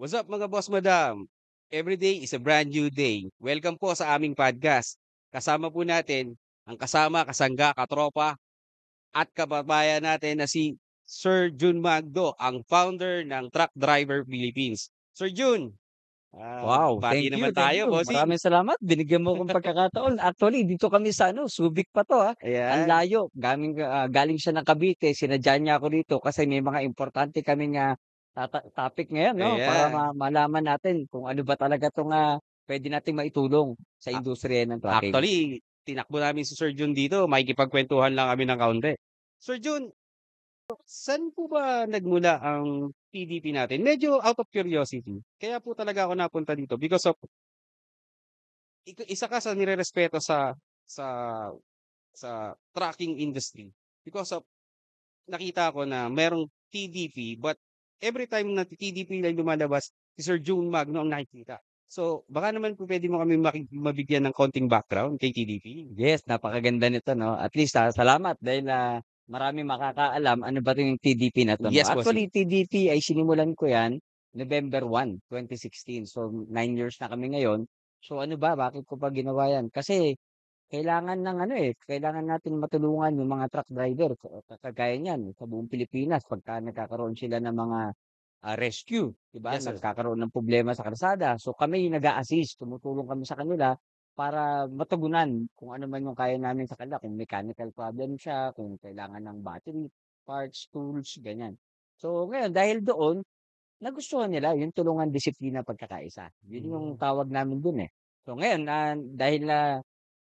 What's up mga boss madam? Every day is a brand new day. Welcome po sa aming podcast. Kasama po natin ang kasama, kasangga, katropa at kababayan natin na si Sir Jun Magdo, ang founder ng Truck Driver Philippines. Sir Jun, Wow, bati thank you, naman thank tayo, you. bossing. Maraming salamat, binigyan mo akong pagkakataon. Actually, dito kami sa Subic pa 'to, Ang Ayan, layo, galing siya ng Cavite, sinadya niya ako dito kasi may mga importante kaming, topic ngayon 'no, para ayan. malaman natin kung ano ba talaga 'tong, puwede nating maitulong sa A- industriya ng trucking. Actually, tinakbo namin si Sir Jun dito. Makikipagkwentuhan lang kami ng kaunti. Sir Jun, saan po ba nagmula ang PDP natin? Medyo out of curiosity. Kaya po talaga ako napunta dito because of isa ka sa nirerespeto sa sa trucking industry because of nakita ko na merong TDP but every time na TDP lang lumalabas, si Sir June Magno ang nakikita. So, baka naman po puwede mo kami mabigyan ng konting background kay TDP? Yes, napakaganda nito 'no. At least, salamat dahil, maraming makakaalam ano ba 'yung TDP na 'to 'no. Yes, bossing. Actually, TDP ay sinimulan ko 'yan November 1, 2016. So, 9 years na kami ngayon. So, ano ba, bakit ko pa ginawa 'yan? Kasi kailangan ng kailangan natin matulungan 'yung mga truck driver kagaya niyan sa buong Pilipinas pagka nagkakaroon sila ng mga, rescue, 'di ba? Yes, sir. Nagkakaroon ng problema sa kalsada. So, kami 'yung nag-a-assist, tumutulong kami sa kanila para matugunan kung ano man yung kaya namin sa kanila, kung mechanical problem siya, kung kailangan ng battery, parts, tools, ganyan. So ngayon dahil doon, nagustuhan nila yung tulungan, disiplina, pagkakaisa. Yun yung Hmm, tawag namin dun, eh. So ngayon, dahil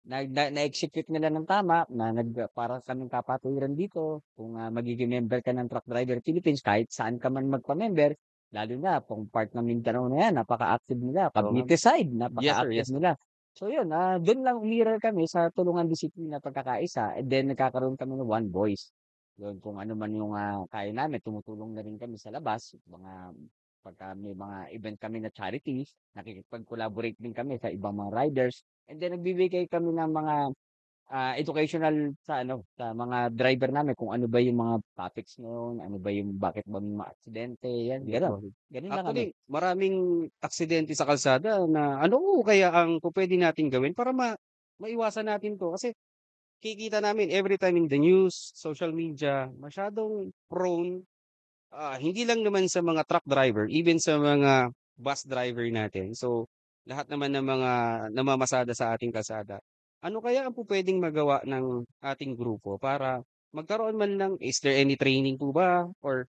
na-execute nila ng tama na para kaming kapatiran dito kung, magiging member ka ng Truck Driver Philippines kahit saan ka man magpa-member, lalo na kung part ng Mindanao na 'yan, napaka-active nila, oo nga. Cavite side Yes, sir, napaka-active yes, sir. nila. So yun, dun lang umiral kami sa tulungan, disiplina, pagkakaisa, and then nagkakaroon kami ng one voice. Yun, kung ano man yung, kaya namin, tumutulong na rin kami sa labas, pagka may mga event kami na charities, nakikipag-collaborate din kami sa ibang mga riders, and then nagbibigay kami ng mga, educational sa mga driver namin kung ano ba yung mga topics ngayon, ano ba yung bakit ba may mga aksidente, yan, Yes, gano'n. bossing. Gano'n lang kami. Actually, maraming aksidente sa kalsada na ano ho kaya ang pupuwede nating gawin para maiwasan natin 'to? Kasi kikita namin every time in the news, social media, masyadong prone, hindi lang naman sa mga truck driver, even sa mga bus driver natin. So, lahat naman ng mga namamasada sa ating kalsada. Ano kaya ang pupuwedeng magawa ng ating grupo para magkaroon man lang is there any training po ba or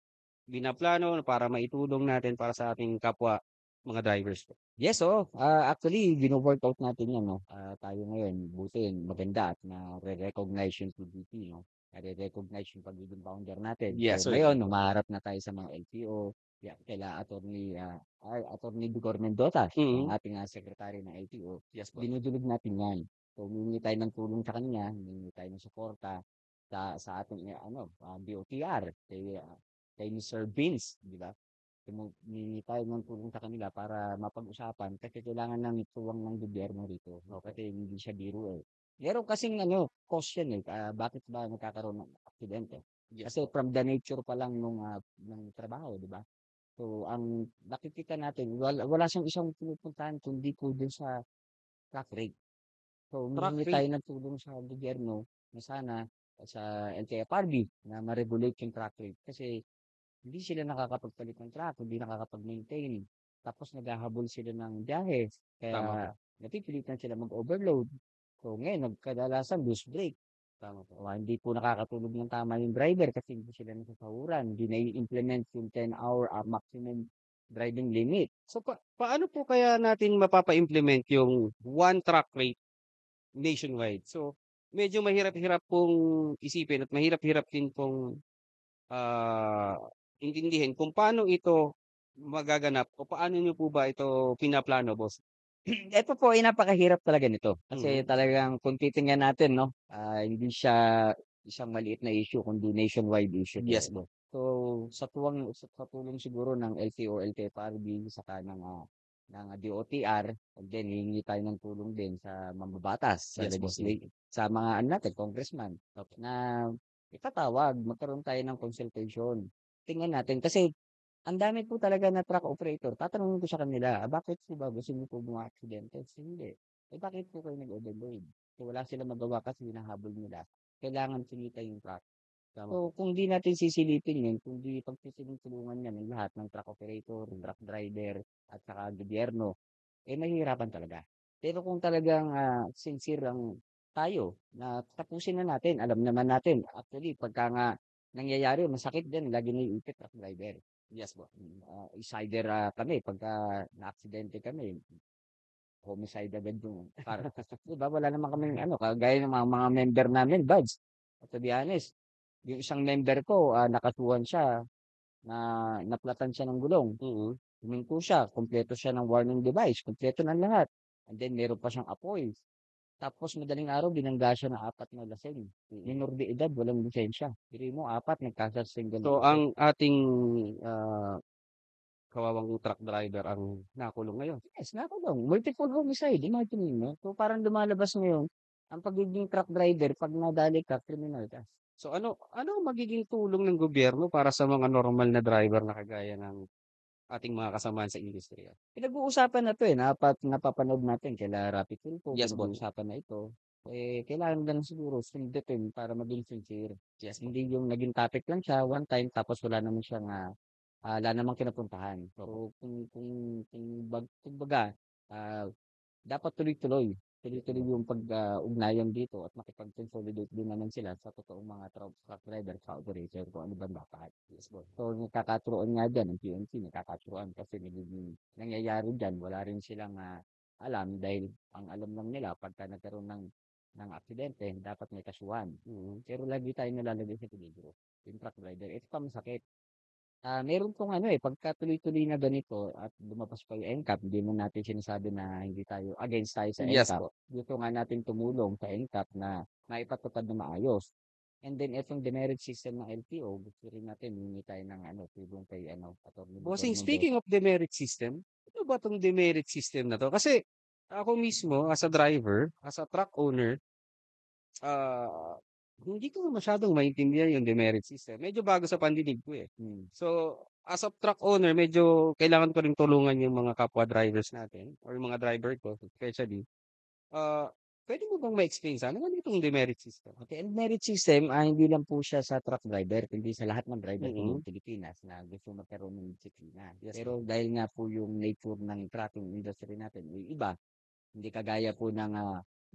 binaplano para maitulong natin para sa ating kapwa mga drivers po? Yes, oo. Actually wino-workout natin 'yan 'no. Tayo ngayon buti maganda at nare-recognize yung PBP 'no. Nare-recognize yung pagiging founder natin. Yes, So sir. ngayon humaharap na tayo sa mga LTO, kaila Attorney Vigor Mendoza, ang Mm. ating, secretary ng LTO. Yes po. Dinudulog natin 'yan. So humihingi tayo ng tulong sa kanya, humihingi tayo ng suporta sa ating, DOTR kay Mr. Vince, 'di ba? Humingi tayo ng tulong sa kanila para mapag-usapan kasi kailangan ng tuwang ng gobyerno rito 'no, Opo. kasi hindi siya biro, eh. Meron kasing cause yan, bakit ba nagkakaroon ng aksidente? Yes Kasi po. from the nature pa lang ng trabaho, 'di ba? So, ang nakikita natin wala siyang isang pinupuntahan kundi po dun sa crack rate. So, Truck humihingi tayo rate. ng tulong sa gobyerno na sana sa LTFRB na ma-regulate yung crack rate kasi hindi sila nakakapagpalit ng truck, hindi nakakapag-maintain. Tapos naghahabol sila ng biyahe, Tama po. kaya napipilitan sila mag-overload. So ngayon kadalasan loose brake. Tama po. Hindi po nakakatulog ng tama yung driver kasi hindi sila nasasahuran, hindi nai-implement yung 10-hour maximum driving limit. So, paano po kaya natin mapapa-implement yung one truck rate nationwide? So, medyo mahirap-hirap pong isipin at mahirap-hirap din pong, ah, intindihin kung paano ito magaganap o paano niyo po ba ito pinaplano, boss? Ito po ay napakahirap talaga nito kasi Mm. talagang kung titingnan natin 'no, hindi siya isang maliit na issue kundi nationwide issue 'to, Yes eh. po. So, sa tulong siguro ng LTO, LTFRB saka ng DOTR, and then hihingi tayo ng tulong din sa mambabatas, Yes, bossing. sa mga ano natin, congressman Opo. na ipatawag, magkaroon tayo ng consultation. Tingnan natin kasi ang dami po talaga na truck operator, tatanungin ko sa kanila, "Bakit po ba gusto niyo po buma-aksidente?" Hindi. "Eh, bakit po kayo nag-overload?" So, wala silang magawa kasi hinahabol nila, kailangan kumita yung truck. Tama po. So, kung di natin sisilipin yun, kung di pagtutulungan yan ng lahat ng truck operator, truck driver, at saka gobyerno, eh, mahihirapan talaga. Pero kung talagang, sincere ang tayo na tapusin na natin, alam naman natin actually pagka nga nangyayari masakit din lagi naiipit truck driver. Yes po. Is either, kami pagka naaksidente kami, homicide agad yung 'di ba wala naman kaming ano, kagaya ng mga member namin buds. To be honest, yung isang member ko, nakasuhan siya na naplatan siya ng gulong. Mm. Huminto siya, kumpleto siya ng warning device, kumpleto ng lahat. And then meron pa siyang apoy. Tapos madaling araw binangga siya ng 4 na lasing. Mm. Minor de edad, walang lisensya. Biro mo 4 nagkaka-single na So, kaso. ang ating, ah, kawawang truck driver ang nakulong ngayon. Yes, nakulong. Multiple homicide, imagine mo. So parang lumalabas ngayon, ang pagiging truck driver 'pag nadali ka, kriminal ka. So, ano ang magiging tulong ng gobyerno para sa mga normal na driver na kagaya ng ating mga kasamahan sa industriya? Pinag-uusapan na 'to, eh, napapanood natin kila Rapi Tulfo, Yes po. pinag-uusapan na ito. Eh, kailangan lang siguro sundutin para maging sincere. Yes po. Hindi yung naging topic lang siya one time tapos wala naman siyang, wala namang kinapuntahan. Opo. So, kung kumbaga, ah dapat tuloy-tuloy. Tuloy-tuloy yung ugnayan dito at makipag-consolidate din naman sila sa totoong mga truck driver sa operator kung ano ba dapat. Yes po. So, nagkakaturoan nga diyan, ang PNP nagkakaturoan kasi nagiging nangyayari diyan, wala rin silang, alam dahil ang alam lang nila pagka nagkaroon ng aksidente dapat may kasuhan. Mm. Pero lagi tayong nalalagay sa peligro, yung truck driver. Ito pa masakit. Meron pong ano, eh, pagka tuloy-tuloy na ganito at lumabas pa yung NCAP, hindi naman natin sinasabi na hindi tayo against tayo sa Yes NCAP. po. Gusto nga natin tumulong sa NCAP na maipatupad na maayos. And then itong demerit system ng LTO, gusto rin natin humingi tayo ng ano, tulong kay ano, Attorney Victor Bossing, Mendez. speaking of demerit system, ano ba 'tong demerit system na 'to? Kasi ako mismo as a driver, as a truck owner, ah, hindi ko masyadong maintindihan yung demerit system. Medyo bago sa pandinig ko, eh. Hmm. So, as a truck owner, medyo kailangan ko ring tulungan yung mga kapwa drivers natin or yung mga driver ko especially. Ah, Puwede mo bang ma-explain sa'min ano itong demerit system? Okay, and merit system, hindi lang po siya sa truck driver, kundi sa lahat ng driver po Mm. ng Pilipinas na gusto magkaroon ng disiplina. Yes po. Pero dahil nga po yung nature ng trucking industry natin, yung iba, hindi kagaya po ng,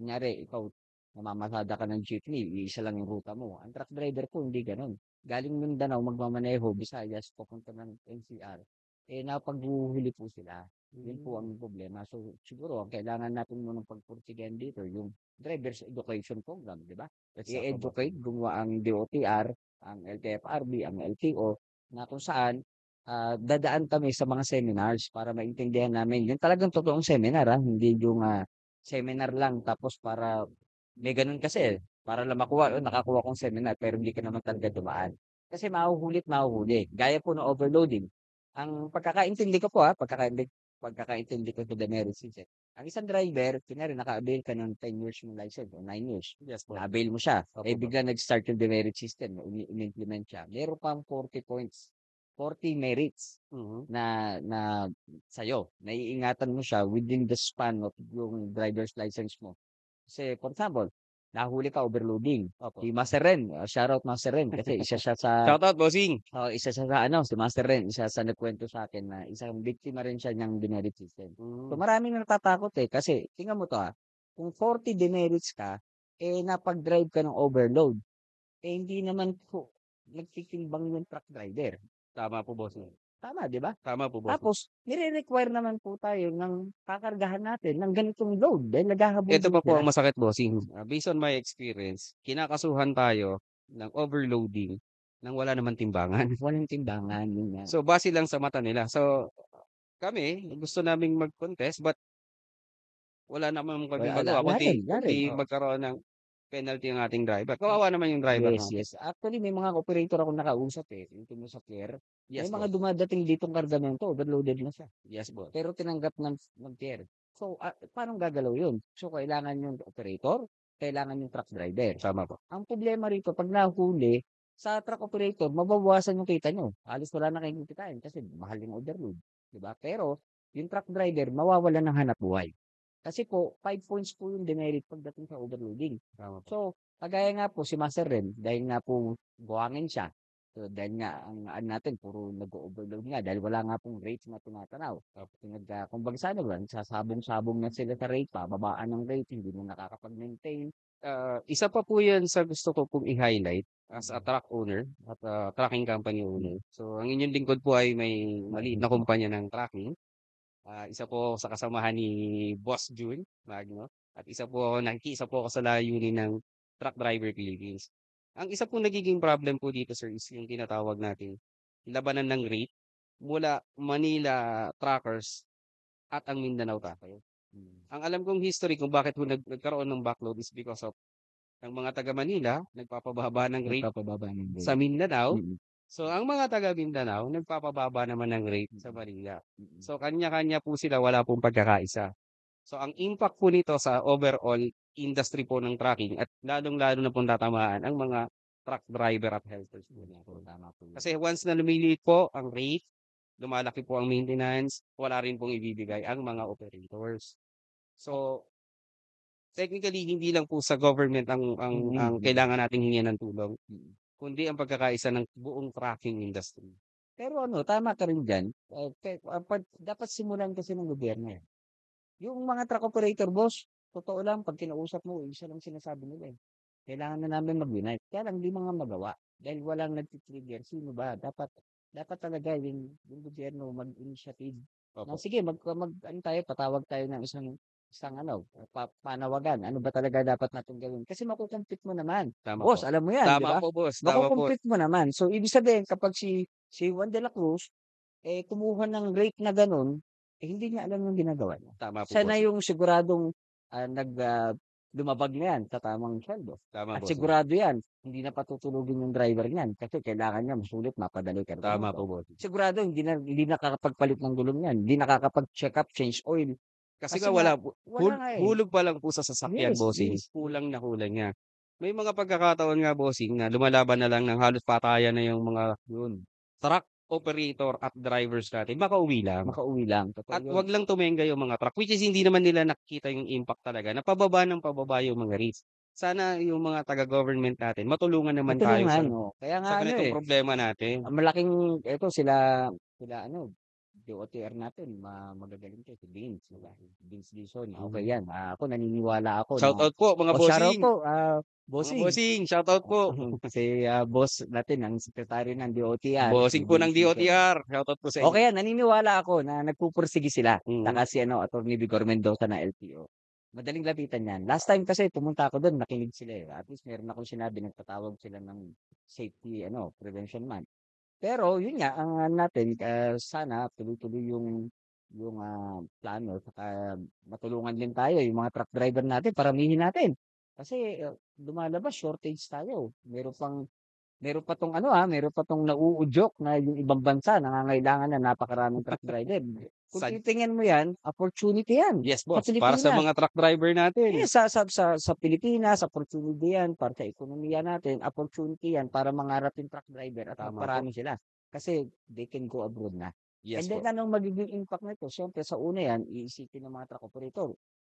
kunyari ikaw namamasada ka ng jeepney, iisa lang yung ruta mo. Ang truck driver po hindi gano'n. Galing Mindanao magmamaneho, Visayas, papunta ng NCR, eh, napaghuhuli po sila. Yun po Hmm. ang problema. So, siguro ang kailangan natin munang pagpursigihan dito yung driver's education program, di ba? Eksakto, I-educate, bossing. gumawa ang DOTR, ang LTFRB, ang LTO, na kung saan dadaan kami sa mga seminars para maintindihan namin yung talagang totoong seminar, hindi yung seminar lang tapos para may ganun kasi, para lang makuha, "Oh, nakakuha kong seminar," pero hindi ka naman talaga dumaan. Kasi mahuhuli't mahuhuli. Gaya po ng overloading. Ang pagkakaintindi ko po, pagkakaintindi ko to the merit system. Ang isang driver, kunyari naka-avail ka ng 10 years mong license o 9 years, Yes po. na-avail mo siya, eh Opo, boss. bigla nag-start yung demerit system, in-implement siya. Meron kang 40 points, 40 merits Mhm. na sa'yo. Naiingatan mo siya within the span of yung driver's license mo. Kasi for example, nahuli ka overloading. Opo. Si Master Ren, shoutout Master Ren kasi Shoutout, bossing. isa siya sa ano, si Master Ren, isa sa nagkwento sa akin na isang biktima rin siya niyang demerit system. So Hmm. maraming natatakot eh kasi tingnan mo to kung 40 demerits ka, eh napag-drive ka ng overload, eh hindi naman po nagtitimbang yung truck driver. Tama po, bossing. Tama, 'di ba? Tama po, bossing. Tapos nire-require naman po tayo ng kakargahan natin ng ganitong load dahil naghahabol Ito din pa po sila. ang masakit, bossing. Based on my experience, kinakasuhan tayo ng overloading ng wala namang timbangan. Walang timbangan, yun nga. So, base lang sa mata nila. So, kami gusto naming mag-contest but wala naman kaming Wala, magawa kundi wala rin, kundi oo. magkaroon ng penalty ang ating driver. Kawawa naman yung driver Yes, natin. yes. Actually, may mga operator akong nakausap, eh, yung tier. May Yes mga po. dumadating ditong kargamento, overloaded na siya. Yes po. Pero tinanggap ng tier. So, paano gagalaw yun? So, kailangan yung operator, kailangan yung truck driver. Tama po. Ang problema rito, pag nahuli, sa truck operator mababawasan yung kita niyo. Halos wala na kayong kikitain kasi mahal yung overload, 'di ba? Pero yung truck driver mawawalan ng hanapbuhay. Kasi po 5 points po yung demerit pagdating sa overloading. Tama po. So, kagaya nga po si Master Ren dahil nga po buhangin siya. So, dahil nga ang ano natin puro nag-o-overload nga dahil wala nga pong rates na tinatanaw. Tapos kumbaga sa ano ba, nagsasabong-sabong na sila sa rate, pababaan ng rate, hindi na nakakapag-maintain. Isa pa po 'yan sa gusto ko pong i-highlight as a Mm. truck owner at, trucking company owner. So, ang inyong lingkod po ay may maliit na kumpanya ng trucking. Isa po ako sa kasamahan ni Boss Jun Magno at nakikiisa po ako sa layunin ng Truck Driver Philippines. Ang isa pong nagiging problem po dito sir is yung tinatawag nating labanan ng rate mula Manila truckers at ang Mindanao Trucker. Mm. Ang alam kong history kung bakit po nagkaroon ng backload is because of ang mga taga Manila nagpapababa ng rate Nagpapababa ng sa rate. Mindanao. Mm. So, ang mga taga Mindanao nagpapababa naman ng rate sa Manila. Mm. So, kanya-kanya po sila, wala pong pagkakaisa. So, ang impact po nito sa overall industry po ng trucking at lalong-lalo na pong tatamaan ang mga truck driver at helpers po Po, natin. tama po yun. Kasi once na lumiliit po ang rate, lumalaki po ang maintenance, wala rin pong ibibigay ang mga operators. So, technically hindi lang po sa government ang Mm. kailangan nating hingyan ng tulong, Mm. kundi ang pagkakaisa ng buong trucking industry. Pero ano, tama ka rin diyan. Dapat simulan kasi ng gobyerno, eh. Yung mga truck operator, boss, totoo lang 'pag kinausap mo, isa lang sinasabi nila, eh, kailangan na namin mag-unite. Kaya lang 'di mga magawa dahil walang nagti-trigger. Sino ba? Dapat talaga yung gobyerno mag-initiative na, Opo, sige mag-ano tayo, patawag tayo ng isang isang ano, panawagan. Ano ba talaga dapat natin gawin? Kasi makukumpit mo naman. tama po. Boss, alam mo 'yan, 'di Tama ba? po boss, tama po. Makukumpit mo naman. So, ibig sabihin kapag si Juan de la Cruz, kumuha ng rate na gano'n, hindi niya alam yung ginagawa niya. Tama po Siya na boss. yung siguradong, lumabag na 'yan sa tamang suweldo Tama at bossing. sigurado 'yan hindi na patutulugin yung driver niyan kasi kailangan niya masulit, mapadali Tama po kargamento. bossing. Sigurado hindi nakakapagpalit ng gulong 'yan, hindi nakakapag-check up, change oil Kasi nga kasi nga wala po, wala nga, eh. hulog pa lang po sa sasakyan Yes, bossing, yes, yes. kulang na kulang niya. May mga pagkakataon nga bossing na lumalaban na lang ng halos patayan na yung mga Yun, truck operator at drivers natin, makauwi lang. makauwi lang, totoo At yun. wag lang tumenga yung mga truck, which is hindi naman nila nakikita yung impact talaga na pababa ng pababa yung mga rates. Sana yung mga taga-government natin matulungan naman tayo Matulungan, oh. Kaya nga sa ano, ganitong eh. problema natin. Ang malaking eto sila sila ano, DOTR natin magagaling 'to, si Vince, 'di ba? Vince Dizon, okey Mm. 'yan. Ako naniniwala ako na Shoutout po mga shoutout bossing, po, mga bossing. bossing, shoutout po. Si, boss natin ang sekretaryo ng DOTR, si Bossing po ng Vince Dizon. DOTR, shoutout po sa inyo. Okey 'yan, naniniwala ako na nagpupursige sila, Mm. saka si ano, Attorney Vigor Mendoza ng LTO. Madaling lapitan 'yan. Last time kasi pumunta ako dun nakinig sila, eh. At least meron akong sinabi, nagpatawag sila ng safety ano, prevention month. Pero yun nga, ang ano natin, sana tuloy-tuloy yung plano saka matulungan din tayo yung mga truck driver natin, paramihin natin. Kasi, lumalabas shortage tayo. Meron pa 'tong nauudyok na yung ibang bansa nangangailangan na napakaraming truck driver. Kung Sa titingnan mo 'yan, opportunity 'yan yes sa boss, para sa Pilipinas. mga truck driver natin. Eh, sa Pilipinas, opportunity 'yan para sa ekonomiya natin, opportunity 'yan para mangarap yung truck driver at Tama po. magparami sila. Kasi they can go abroad na. And Yes then po, anong magiging impact nito? Siyempre sa una 'yan, iisipin ng mga truck operator,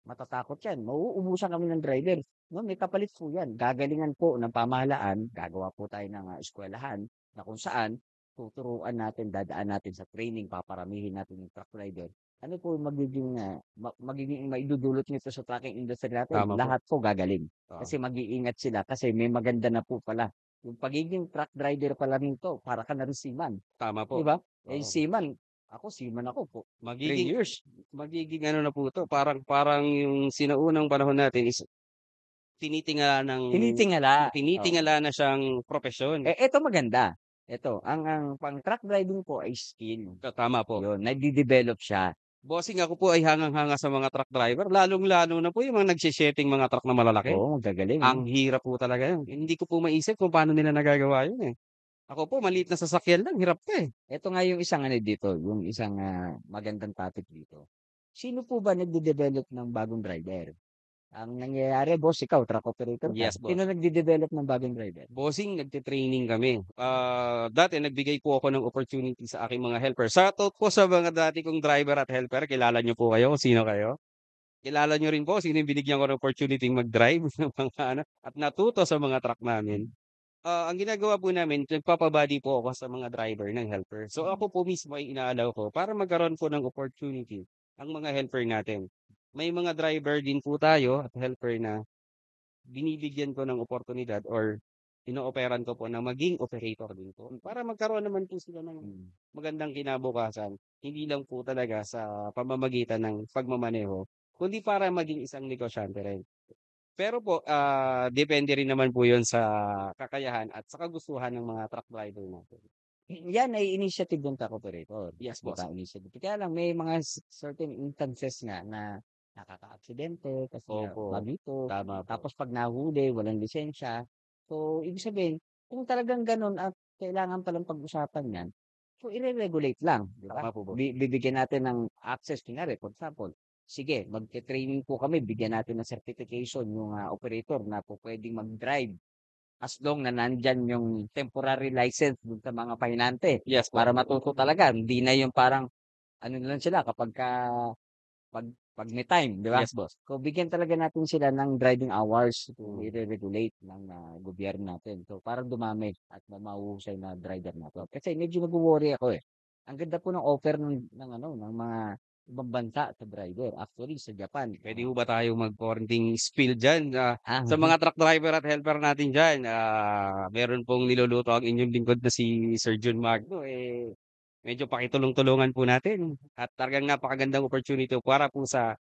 matatakot 'yan, mauubusan kami ng driver. No, may kapalit po 'yan. Gagalingan po ng pamahalaan, gagawa po tayo ng, eskuwelahan na kung saan tuturuan natin, dadaan natin sa training, paparamihin natin yung truck driver. Ano po yung magiging maidudulot nito sa trucking industry natin? tama po. Lahat po gagaling. Oo, Kasi mag-iingat sila kasi may maganda na po pala. Yung pagiging truck driver pala nito, para ka na rin seaman, tama 'di po. ba? Eh, Oo. seaman ako po, 3 Magiging years. magiging ano na po 'to, parang parang yung sinaunang panahon natin is tinitingala ng Tinitingala, oo. tinitingala na siyang propesyon. Eto maganda, eto ang pang-truck driving po ay skill, Tama po. 'yun nade-develop siya. Bossing ako po ay hangang-hanga sa mga truck driver, lalong-lalo na po yung mga nagse-shedding mga truck na malalaki. Oo, magagaling ano? Ang hirap po talaga yun. Hindi ko po maisip kung paano nila nagagawa yun, eh. Ako po maliit na sasakyan lang, hirap pa, eh. Eto nga yung isang ano dito, yung isang, magandang topic dito. Sino po ba nagde-develop ng bagong driver? Ang nangyayari boss ikaw truck operator ka, Yes, sino boss. nagde-develop ng bagong driver? Bossing, nagte-training kami. Dati nagbigay po ako ng opportunity sa aking mga helper. Shoutout po sa mga dati kong driver at helper. Kilala niyo po kayo kung sino kayo? Kilala niyo rin po sino yung binigyan ko ng opportunity mag-drive ng mga ano, at natuto sa mga truck namin. Ang ginagawa po namin, nagpapa-buddy po ako sa mga driver ng helper. So ako po mismo ay inaalaw ko para magkaroon po ng opportunity ang mga helper natin. May mga driver din po tayo at helper na binibigyan ko ng oportunidad or inooperan ko po na maging operator din po. Para magkaroon naman po sila ng Hmm. magandang kinabukasan, hindi lang po talaga sa pamamagitan ng pagmamaneho, kundi para maging isang negosyante rin. Pero po, depende rin naman po 'yun sa kakayahan at sa kagustuhan ng mga truck driver natin. Yan ay initiative ng truck operator, Yes, 'di boss. ba, initiative. Kaya lang may mga certain instances nga na nakakaaksidente kasi nga Opo, mabito, tama po. tapos 'pag nahuli walang lisensya. So, ibig sabihin kung talagang gano'n at kailangan palang pag-usapan 'yan, so ire-regulate lang, 'di ba? Tama po, boss. Bibigyan natin ng access kunyari for example, sige magte-training po kami, bigyan natin ng certification yung, operator na pupuwedeng mag-drive. As long na nandiyan yung temporary license dun sa mga pahinante Yes po. para matuto talaga. Hindi na yung parang ano na lang sila kapagka 'pag may time, 'di ba? Yes, boss. So, bigyan talaga natin sila ng driving hours kung Hmm. ire-regulate ng, gobyerno natin. So, para dumami at mahuhusay na driver natin. Kasi medyo nagwo-worry ako, eh. Ang ganda po ng offer ng ano, ng mga ibang bansa sa driver. Actually sa Japan, Puwede ho ba tayong mag-konting spill diyan, sa ah, mga truck driver at helper natin diyan. Meron pong niluluto ang inyong lingkod na si Sir John Magno, medyo pakitulong-tulungan po natin at talagang napakagandang opportunity para po sa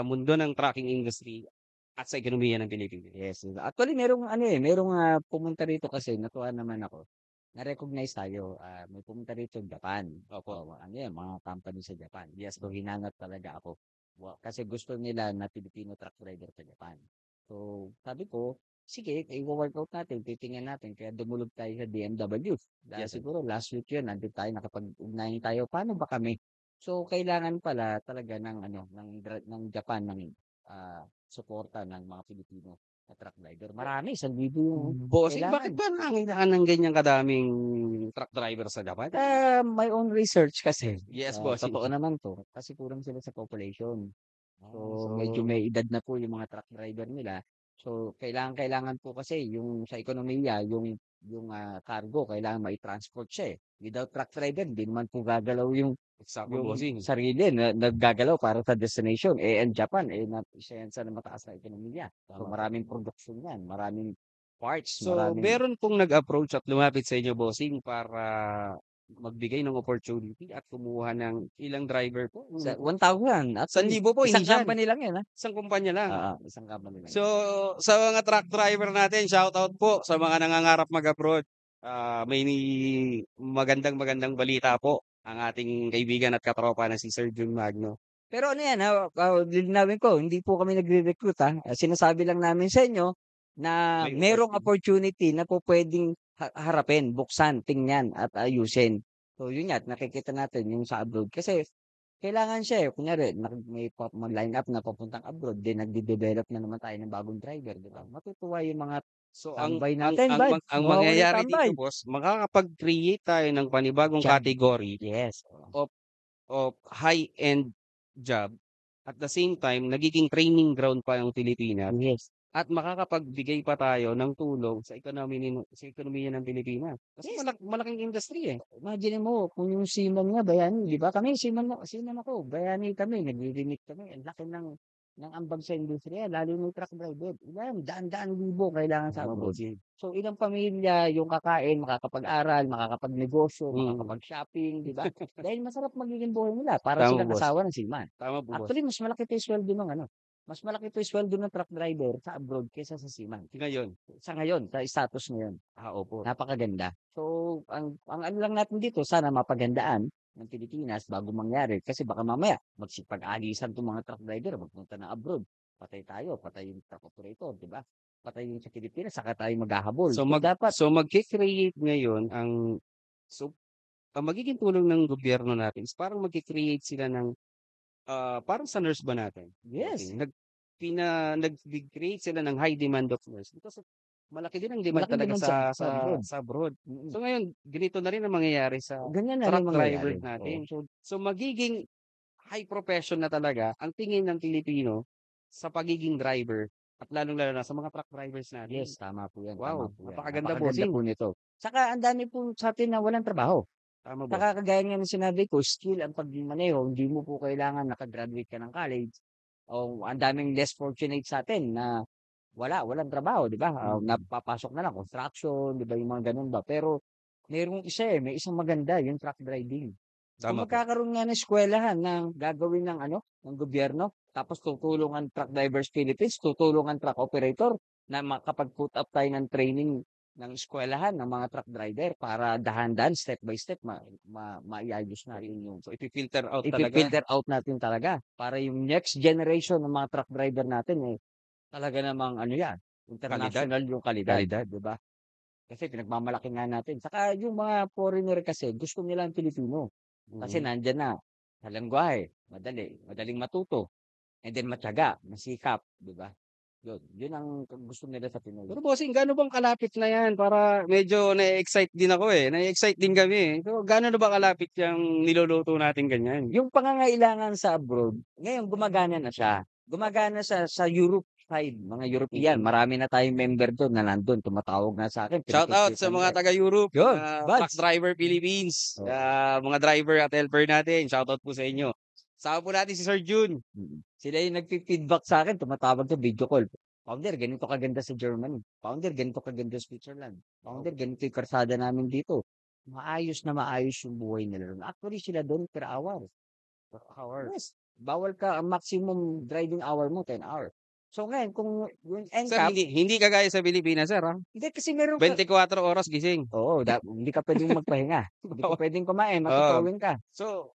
mundo ng trucking industry at sa ekonomiya ng Pilipinas. yes. Actually merong ano, eh, merong, pumunta rito kasi natuwa naman ako. Na-recognize tayo, may pumunta rito Japan. Opo, Oo, ano 'yan mga company sa Japan. yes So, po. hinanap talaga ako. Kasi gusto nila na Filipino truck driver sa Japan. So, sabi ko, sige iwo-workout natin, titingnan natin kaya dumulog tayo sa BMW. Dahil Yes, sir. siguro last week 'yun nandun tayo nakapag-ugnayan tayo, paano ba kami? So, kailangan pala talaga ng ano, ng Japan ng, suporta ng mga Pilipino na truck driver. Marami, 1,000 yung Bossing, bakit kailangan. ba nangangailangan ng ganyan kadaming truck driver sa Japan? My own research kasi, Yes, bossing. totoo naman 'to, kasi kulang sila sa population. So, medyo So may edad na po yung mga truck driver nila. So, kailangan po kasi yung sa ekonomiya, cargo kailangan mai-transport siya, eh. Without truck driver hindi naman po gagalaw eksakto, yung bossing. sarili na naggagalaw para sa destination. Eh, ang Japan, isa yan sa mataas na ekonomiya. So, Tama po. maraming produksyon yan, maraming parts, So, maraming meron pong nag-approach at lumapit sa inyo, bossing, para magbigay ng opportunity at kumuha ng ilang driver po? sa 1,000 actually, 1,000 po isang initial, company lang yan, isang kumpanya lang. isang company lang So, yan. sa mga truck driver natin, shoutout po sa mga nangangarap mag-abroad. May magandang balita po ang ating kaibigan at katropa na si Sir Jun Magno. Pero ano yan, lilinawin ko, hindi po kami nagre-recruit, sinasabi lang namin sa inyo na May merong opportunity. opportunity na pupuwedeng harapin, buksan, tingnan at ayusin. So yun nga, nakikita natin yung sa abroad kasi kailangan siya, eh, kunyari may mag-line up na papuntang abroad, then nagde-develop na naman tayo ng bagong driver, 'di ba? Matutuwa yung mga So, tambay natin, ang mawawala yung mangyayari tambay. dito, boss, makakapag-create tayo ng panibagong Job, category yes, of high-end job. At the same time, nagiging training ground pa ang Pilipinas yes, at makakapagbigay pa tayo ng tulong sa ekonomiya ng Pilipinas. Kasi yes. malaking industry, eh. Imaginin mo kung yung seaman nga bayani, 'di ba? Kami seaman ako, bayani kami, nagre-remit kami. Ang laki ng ambag sa industriya, lalo yung truck driver. Ilan, daan-daang libo kailangan sa Tama, abroad. bossing. So, ilang pamilya yung kakain, makakapag-aral, makakapagnegosyo, Mm. makakapag-shopping, 'di ba? Dahil masarap magiging buhay nila, para Tama po, silang boss. asawa ng seaman. Tama po, boss. Actually, mas malaki pa yung sweldo ng truck driver sa abroad kaysa sa seaman. Ngayon, Sa ngayon, sa status ngayon. opo. Napakaganda. So, ang ano lang natin dito, sana mapagandaan ng Pilipinas bago mangyari. Kasi baka mamaya, magsipag-alisan 'tong mga truck driver, magpunta na abroad. Patay tayo, patay yung truck operator, 'di ba? Patay yung sa Pilipinas, saka tayo maghahabol. So, dapat Magke-create ngayon so ang magiging tulong ng gobyerno natin is parang magke-create sila ng, parang sa nurse ba natin, yes, bossing, nag-create sila ng high demand of nurse because malaki din ang demand Malaking talaga demand sa abroad. sa abroad. Mm. So ngayon, ganito na rin ang mangyayari sa Ganyan na truck rin driver mangyayari, oo. natin. So magiging high profession na talaga ang tingin ng Pilipino sa pagiging driver at lalong-lalo na sa mga truck drivers natin. Yes, tama Wow, po yan. napakaganda Napakaganda bossing. po nito. Tsaka ang dami po sa'tin na walang trabaho. Tama boss. Tsaka kagaya nga ng sinabi ko, skill ang pagmaneho, hindi mo po kailangan naka-graduate ka ng college o ang daming less fortunate sa'tin na walang trabaho, 'di ba? Napapasok na lang construction, 'di ba, yung mga gano'n ba. Pero merong isa, may isang maganda, yung truck driving. Kung Tama po. magkakaroon nga ng eskuwelahan ng gagawin ng ano, ng gobyerno, tapos tutulong ang Truck Drivers Philippines, tutulong ang truck operator na makapag-put up tayo ng training ng eskuwelahan ng mga truck driver para dahan-dahan, step by step maiayos natin yung So ifi-filter out talaga, ifi-filter out natin talaga para yung next generation ng mga truck driver natin, talaga namang ano 'yan, kalidad, international yung kalidad, kalidad. 'di ba? Kasi pinagmamalaki nga natin. Saka yung mga foreigner kasi gusto nila ang Pilipino. Kasi Mm. nandiyan na, sa lengguwahe, madaling matuto, and then matiyaga, masikap, 'di ba? Yun ang gusto nila sa Pinoy. Pero bossing, gaano bang kalapit na yan? Para medyo na-excite din ako eh. Na-excite din kami eh. So, gaano na ba kalapit yung niluluto natin ganyan? Yung pangangailangan sa abroad, ngayon gumagana na siya. Gumagana sa Europe side, mga European. Mm. Marami na tayong member do'n na nandun, tumatawag na sa'kin, Shout out sa pinakikwitan mga nila. taga-Europe, Yun, Truck buds. Driver Philippines, Oo. mga driver at helper natin. Shout out po sa inyo. Sama po natin si Sir Jun. Sila yung nagfi-feedback sa'kin, tumatawag sa video call. "Founder, ganito kaganda sa Germany. Founder, ganito kaganda sa Switzerland. Founder, ganito yung kalsada namin dito." Maayos na maayos yung buhay nila ro'n. Actually sila do'n per hour. Per hour. Yes, bawal ka ang maximum driving hour mo 10 hours. So ngayon kung yung Sir, NCAP hindi kagaya sa Pilipinas, sir, hindi kasi meron ka 24 oras gising. oo, hindi ka puwedeng magpahinga. Hindi ka Bawal. puwedeng kumain, Oo. matutulin ka. So,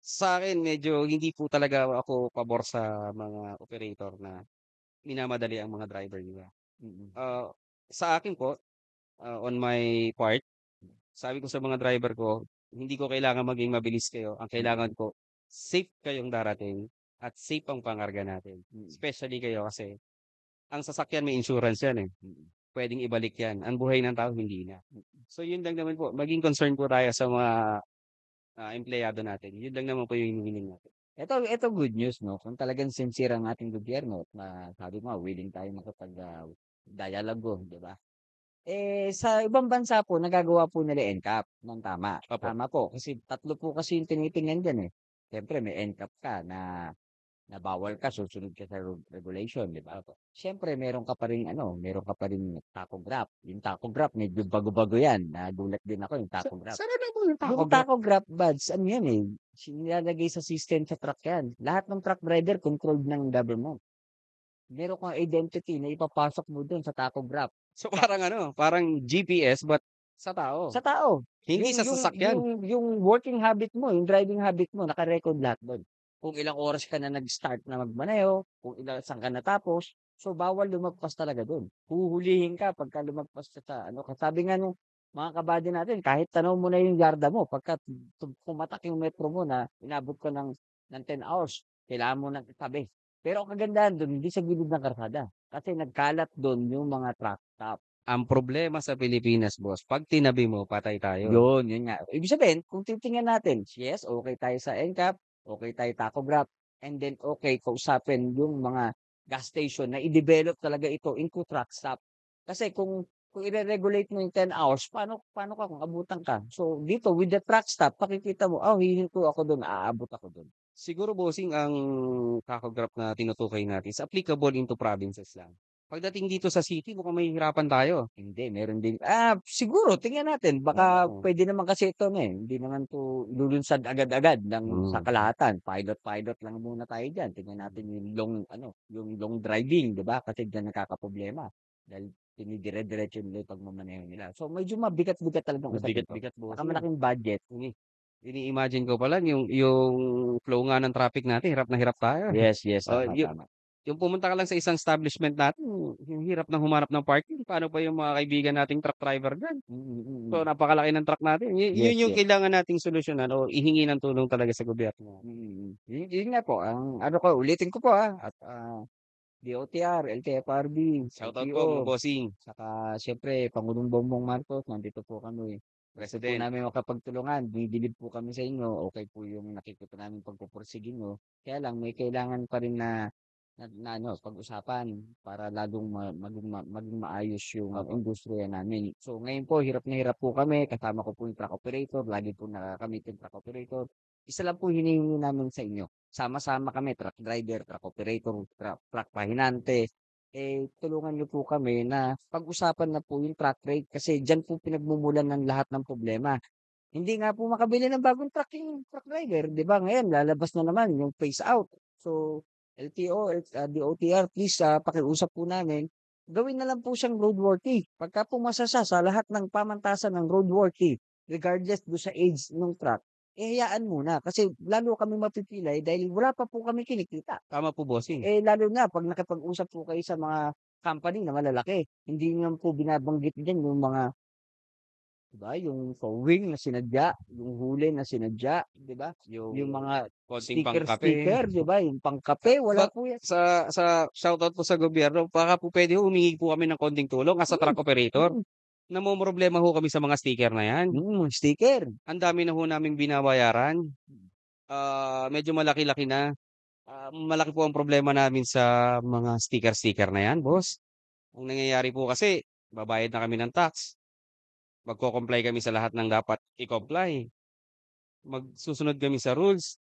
sa akin medyo hindi po talaga ako pabor sa mga operator na minamadali ang mga driver nila. Mm, Ah, sa akin po, on my part, sabi ko sa mga driver ko, hindi ko kailangan maging mabilis kayo. Ang kailangan ko, safe kayong darating at safe ang pangarga natin. mm, Especially kayo kasi ang sasakyan may insurance yan eh. mm, Puwedeng ibalik yan. Ang buhay ng tao hindi na. So yun lang naman po, maging concern po tayo sa mga empleyado natin. Yun lang naman po yung hinihiling natin. Ito good news 'no, kung talagang sincere ang ating gobyerno at sabi mo nga willing tayong dialogo, 'di ba? Sa ibang bansa po nagagawa po nila NCAP ng tama. Opo. Tama po, kasi 3 po kasi yung tinitingnan diyan, eh. Siyempre may NCAP ka na bawal ka, susunod ka sa regulation, 'di ba? Siyempre meron ka pa ring tachograph. Yung tachograph medyo bago-bago 'yan, nagulat din ako yung tachograph. Saan na po yung Yung tachograph? tachograph buds ano 'yan, nilalagay sa system sa truck 'yan. Lahat ng truck driver controlled ng government. Meron kang identity na ipapasok mo dun sa tachograph. So Ka parang parang GPS but sa sa tao, tao. hindi Yung sa yung sasakyan. yung yung working habit mo, yung driving habit mo naka-record lahat dun. Kung ilang oras ka na nag-start na magmaneho, kung saan ka natapos. So, bawal lumagpas talaga dun. Huhulihin ka pagka lumagpas ka sa ano, sabi nga nung mga kabady natin kahit tanaw mo na yung yarda mo pagka pumatak yung metro mo na inabot ka ng 10 hours, kailangan mo ng itabi. Pero ang kagandahan dun hindi sa gilid ng kalsada, kasi nagkalat dun yung mga truck stop. Ang problema sa Pilipinas boss, 'pag tinabi mo patay tayo. Yun nga. Ibig sabihin kung titingnan natin, yes, okey tayo sa NCAP, okey tayo tachograph, and then okey kausapin yung mga gas station na i-develop talaga ito into truck stop. Kasi kung ire-regulate mo yung 10 hours, paano ka kung abutan ka? So, dito with the truck stop makikita mo, hihinto ako dun, aabot ako dun. Siguro bossing ang tachograph na tinutukoy natin is applicable into provinces lang. Pagdating dito sa city mukhang mahihirapan tayo. Hindi, meron din siguro tingnan natin baka Oo. puwede naman kasi ito hindi naman 'to lulunsad agad-agad sa Hmm. kalahatan. Pilot lang muna tayo diyan. Tingnan natin yung long driving, 'di ba? Kasi diyan nagkakaproblema dahil dinidire-diretso nila yung pagmamaneho nila. So, medyo mabigat-bigat talagang usatin 'to. Mabigat-bigat Saka bossing. malaking budget. Ini Ini-imagine ko pa lang yung flow nga ng traffic natin hirap na hirap tayo. Yes, yes, Oh, tama, tama. yung pumunta ka lang sa isang establishment natin, yung hirap ng humanap ng parking, paano pa yung mga kaibigan nating truck driver diyan? So, Mm. napakalaki ng truck natin, yun Yes, yung yes. kailangan nating solusyonan o ihingi ng tulong talaga sa gobyerno. Yun nga po ang ano ko, ulitin ko po, at DOTR, LTFRB, Shoutout po mga LTO, bossing, saka siyempre Pangulong Bongbong Marcos, nandito po kami. Gusto po President. namin makapagtulungan, bibilib po kami sa inyo, okey po yung nakikita naming pagpupursige niyo. Kaya lang may kailangan pa rin na ano, pag-usapan para lalong maging maayos yung Opo. industriya namin. So ngayon po hirap na hirap po kami, kasama ko po yung truck operator, lagi po nakakamit yung truck operator. Isa lang po hinihingi namin sa inyo, sama-sama kami, truck driver, truck operator, truck pahinante, tulungan niyo po kami na pag-usapan na po yung truck rate kasi diyan po pinagmumulan ng lahat ng problema. Hindi nga po makabili ng bagong truck yung truck driver, 'di ba? Ngayon lalabas na naman yung phase out. So, LTO, DOTR, please, pakiusap po namin, gawin na lang po siyang roadworthy. Pagka pumasa siya sa lahat ng pamantasan ng roadworthy, regardless do sa age ng truck, hayaan muna kasi lalo kami mapipilay dahil wala pa po kami kinikita. Tama po bossing. Lalo na 'pag nakipag-usap po kayo sa mga company na malalaki, hindi niyo po binabanggit diyan yung mga 'di ba, yung towing na sinadya, yung huli na sinadya, 'di ba? Yung Yung mga konting pangkape. sticker, 'di ba, yung pangkape wala Bak po yan. sa shoutout po sa gobyerno, baka po puwede humingi po kami ng konting tulong as a Mm, truck operator. mm, Namomroblema ho kami sa mga sticker na 'yan. sticker. Ang dami na ho naming binabayaran, medyo malaki-laki na. Malaki po ang problema namin sa mga sticker-sticker na 'yan, boss. Ang nangyayari po kasi babayad na kami ng tax, magko-comply kami sa lahat ng dapat i-comply, magsusunod kami sa rules.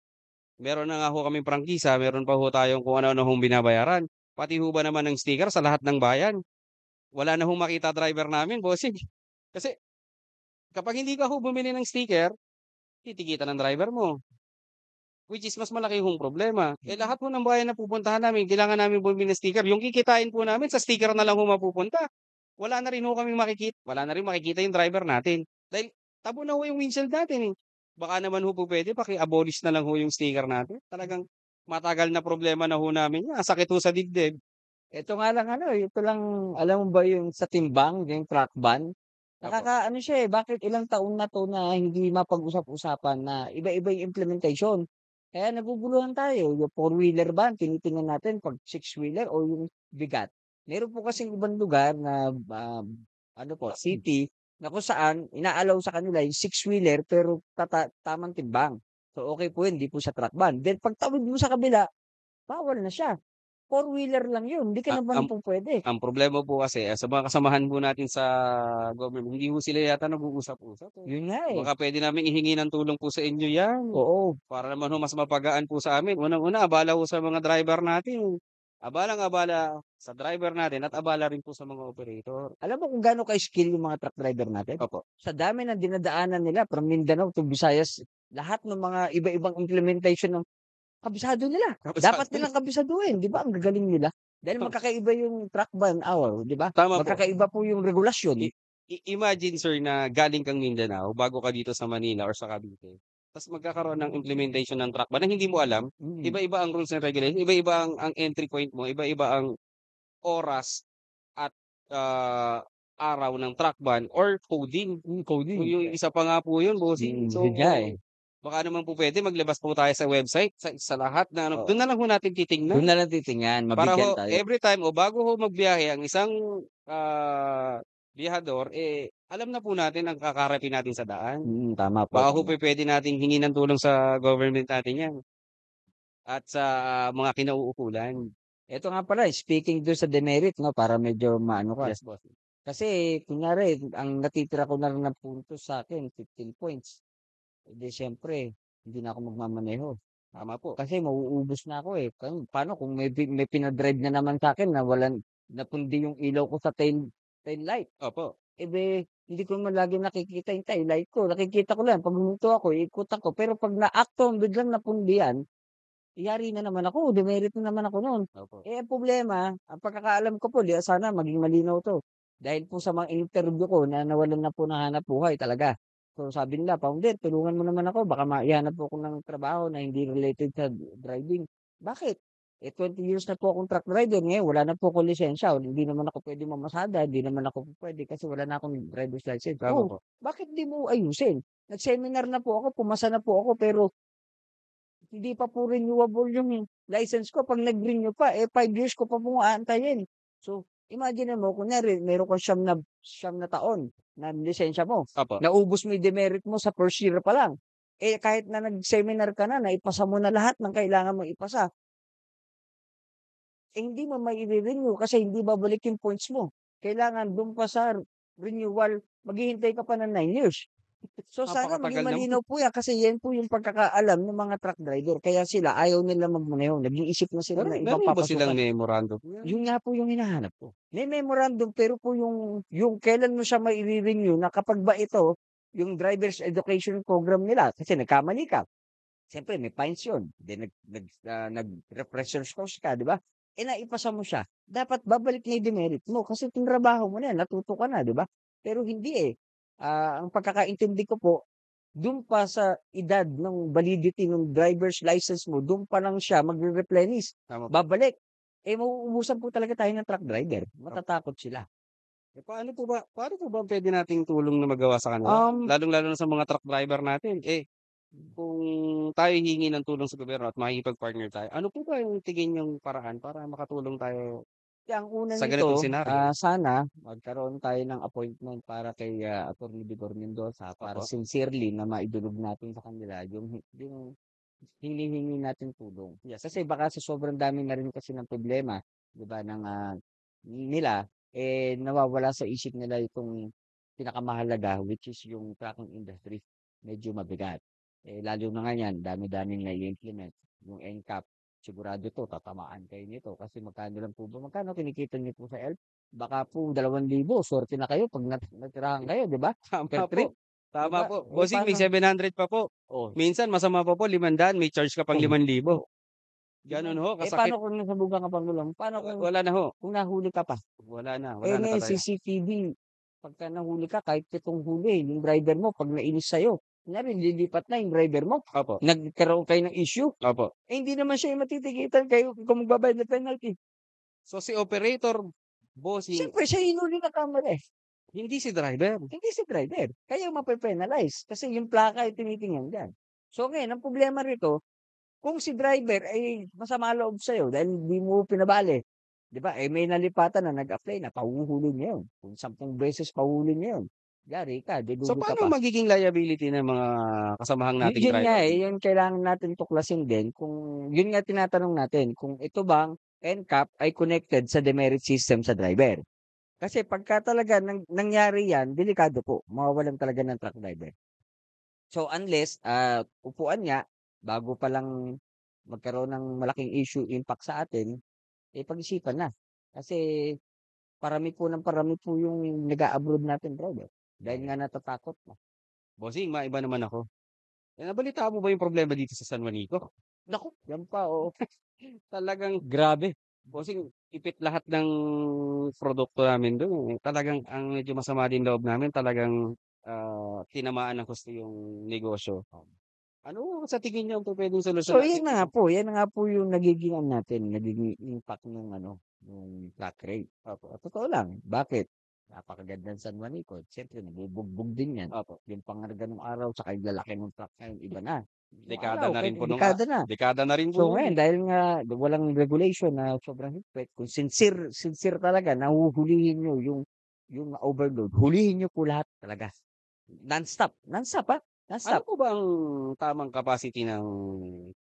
Meron na nga ho kaming prangkisa, meron pa ho tayong kung ano-ano hong binabayaran. Pati ho ba naman ng sticker sa lahat ng bayan. Wala na hong makita driver namin, bossing. Kasi kapag hindi ka ho bumili ng sticker, titikitan ng driver mo. Which is mas malaki hong problema. Lahat ho ng bayan na pupuntahan namin, kailangan namin bumili ng sticker. Yung kikitain po namin sa sticker na lang ho mapupunta. Wala na rin makikita yung driver natin. Dahil tabo na ho yung windshield natin eh. Baka naman ho po pwede, paki-abolish na lang ho yung sticker natin. Talagang matagal na problema na ho namin yan. Ang sakit ho sa dibdib. Ito nga lang ano, ito lang alam mo ba yung sa timbang, yung truck ban? Opo. Nakakaano siya, bakit ilang taon na 'to na hindi mapag-usap-usapan na iba-iba yung implementation. Kaya naguguluhan tayo, yung four-wheeler ban tinitingnan natin 'pag six-wheeler o yung bigat. Meron po kasing ibang lugar na, ano po, city na kung saan ina-allow sa kanila yung six-wheeler pero tamang timbang. So, okey po yun, hindi po siya truck ban. Then pagtawid mo sa kabila, bawal na siya. Four-wheeler lang yun, hindi ka Ah, naman po puwede. ang problema po kasi, sa mga kasamahan po natin sa government, hindi po sila yata nag-uusap-usap eh. Yun nga, eh. Baka pwede naming ihingi ng tulong po sa inyo 'yan, Oo, para naman ho mas mapagaan po sa amin. Unang-una, abala ho sa mga driver natin. Abalang-abala sa driver natin at abala rin po sa mga operator. alam mo kung gaano ka-skill yung mga truck driver natin? Opo, Sa dami ng dinadaanan nila from Mindanao to Visayas, lahat ng mga iba-ibang implementation ng kabisado nila. kabisado Dapat nila. nilang kabisaduhin, 'di ba, ang gagaling nila. Dahil magkakaiba yung truck ban hour, 'di ba? Tama po. Magkakaiba po yung regulasyon. Imagine sir na galing kang Mindanao bago ka dito sa Manila or sa Cavite, ta's magkakaroon ng implementation ng truck ban na hindi mo alam. Mm, Iba-iba ang rules and regulations, iba-iba ang entry point mo, iba-iba ang oras at, araw ng truck ban or coding. So, coding. yung isa pa nga po yun bossing. Yun nga, So, eh. baka naman po puwede maglabas po tayo sa website, sa lahat na ano, Oo, dun na lang ho natin dun titingnan na lang titingnan, para mabigyan ho tayo. everytime o bago ho magbiyahe ang isang, biyahador, alam na po natin ang kakaharapin natin sa daan. Tama po, Baka ho tama. pupuwede nating hingin ng tulong sa government natin 'yan at sa mga kinauukulan. Eto nga pala, speaking dun sa demerit 'no, para medyo maano ka. Yes, boss. Kasi kunyari ang natitira ko na lang na puntos sa'kin 15 points, siyempre hindi na ako magmamaneho. Tama po. Kasi mauubos na ako, eh. Paano kung may pina-drive na naman sa'kin na napundi yung ilaw ko sa tail light, Opo. hindi ko naman lagi nakikita yung tail light ko. Nakikita ko lang 'pag huminto ako, iikot ako. Pero 'pag naakto biglang napundi yan, yari na naman ako, demerit na naman ako nun. Opo. Ang problema, ang pagkakaalam ko po sana maging malinaw 'to, dahil po sa mga interview ko na nawalan na po ng hanapbuhay talaga. So sabi nila, "Founder, tulungan mo naman ako baka maihanap po ako ng trabaho na hindi related sa driving." Bakit? 20 years na po akong truck driver, ngayon wala na po akong lisensya, hindi naman ako puwedeng mamasada, hindi naman ako pupuwede kasi wala na akong driver's license. Tama Oh, po. bakit di mo ayusin? Nag-seminar na po ako, pumasa na po ako pero hindi pa po renewable yung license ko. 'Pag nag-renew pa, 5 years ko pa pong aantayin. So, imagine mo kunyari meron kang siyam na taon na lisensya mo, Opo. naubos mo yung demerit mo sa first year pa lang. Kahit na nag-seminar ka na, naipasa mo na lahat ng kailangan mong ipasa, hindi mo maire-renew kasi hindi babalik yung points mo. Kailangan dun pa sa renewal, maghihintay ka pa ng 9 years. So, sana maging Napakatagal naman. malinaw po yan kasi yan po yung pagkakaalam ng mga truck driver. Kaya sila ayaw nila magmaneho, nag-iisip na sila na ibang Meron ba silang papasukan. memorandum niyan? Yun nga po yung hinahanap ko. May memorandum pero po yung kailan mo siya maire-renew na kapag ba ito, yung driver's education program nila kasi nagkamali ka. Siyempre may fines yun. Then nag-refresher's course ka, di ba? Naipasa mo siya. Dapat babalik na yung demerit mo kasi tinrabaho mo na yan, natuto ka na, di ba? Pero hindi eh. Ang pagkakaintindi ko po, dun pa sa edad ng validity ng driver's license mo, dun pa lang siya magre-replenish, Tama po. babalik. Mauubusan po talaga tayo ng truck driver. Matatakot sila. Paano po ba puwede nating tulong na magawa sa kanila? Um, Lalong-lalo na sa mga truck driver natin, kung tayo hihingi ng tulong sa gobyerno at makikipag-partner tayo, ano po ba yung tingin niyong paraan para makatulong tayo ang una sa ganitong nito, senaryo? sana magkaroon tayo ng appointment para kay, Attorney Vigor Mendoza para Opo. sincerely na maidulog natin sa kanila yung hinihingi natin tulong. Yes Kasi po. baka sa sobrang dami na rin kasi ng problema, 'di ba, ng, nila, nawawala sa isip nila itong pinakamahalaga which is yung trucking industry. Medyo mabigat. Lalo na ngayon dami-daming nai-implement, yung NCAP, sigurado 'to tatamaan kayo nito kasi magkano kinikita niyo po sa ELP? Baka po 2,000 swerte na kayo 'pag natirahan kayo, 'di ba? Tama Per po, trip, 'di tama ba? po. Bossing may Paano 700 pa po. oh, Minsan masama pa po 500 may charge ka pang oh, 5,000. oh, 'di ba? Gano'n ho Paano kasakit. kung nasabugan ka pang gulong? Paano Wala na ho, kung nahuli ka pa? wala na Ngayon talaga. CCTV, pagka nahuli ka kahit pitong huli yung driver mo 'pag nainis sa'yo, kunyari lilipat na yung driver mo, Opo, nagkaroon kayo ng issue, opo. hindi naman siya yung matitikitan, kayo ikaw magbabayad ng penalty. So si operator, bossing, Siyempre siya yung hinuli ng kamera, hindi si driver. hindi si driver. Kayo mape-penalize kasi yung plaka ay tinitingnan diyan. So ngayon ang problema rito, kung si driver ay masama loob sa'yo dahil hindi mo pinabali, 'di ba, may nalipatan na nag-apply na pahuhulin niya 'yun. Kung 10 beses pahuhulin niya 'yun, yari ka, So deduble ka paano pa. magiging liability ng mga kasamahang nating Yun nga, driver dito? 'yun kailangan natin tuklasin din kung yun nga tinatanong natin kung ito bang NCAP ay connected sa demerit system sa driver. Kasi pagka talaga nangyari 'yan, delikado po, mawawalan talaga ng truck driver. So unless, upuan nga, bago pa lang magkaroon ng malaking issue, impact sa atin, pag-isipan na. Kasi parami po yung nag-a-abroad natin driver, dahil Ayan. nga natatakot na. Bossing maiba naman ako. Nabalitaan mo ba yung problema dito sa San Juanico? Naku, yan pa, oo. Talagang Grabe. bossing ipit lahat ng produkto namin dun, Talagang ang medyo masama din loob namin talagang, tinamaan ng husto yung negosyo. Ano sa tingin niyo ang pupuwedeng So solusyonan yan dito? na nga po yung nagiging ano natin, nagiging impact nung ano, nung flat rate. Opo, Totoo lang, bakit? Napakaganda ng San Juanico, siyempre nabubugbog din yan. opo. Yung pangarga nung araw tsaka yung lalaki ng truck ngayon, iba na. Nung Dekada araw, na rin kahit po dekada na. dekada na rin po So yun, ngayon, dahil nga walang regulation na sobrang higpit, kung sincere talaga na huhulihin nyo yung overload, hulihin nyo po lahat talaga. Non-stop, non-stop ha, Ano non-stop. po ba ang tamang capacity ng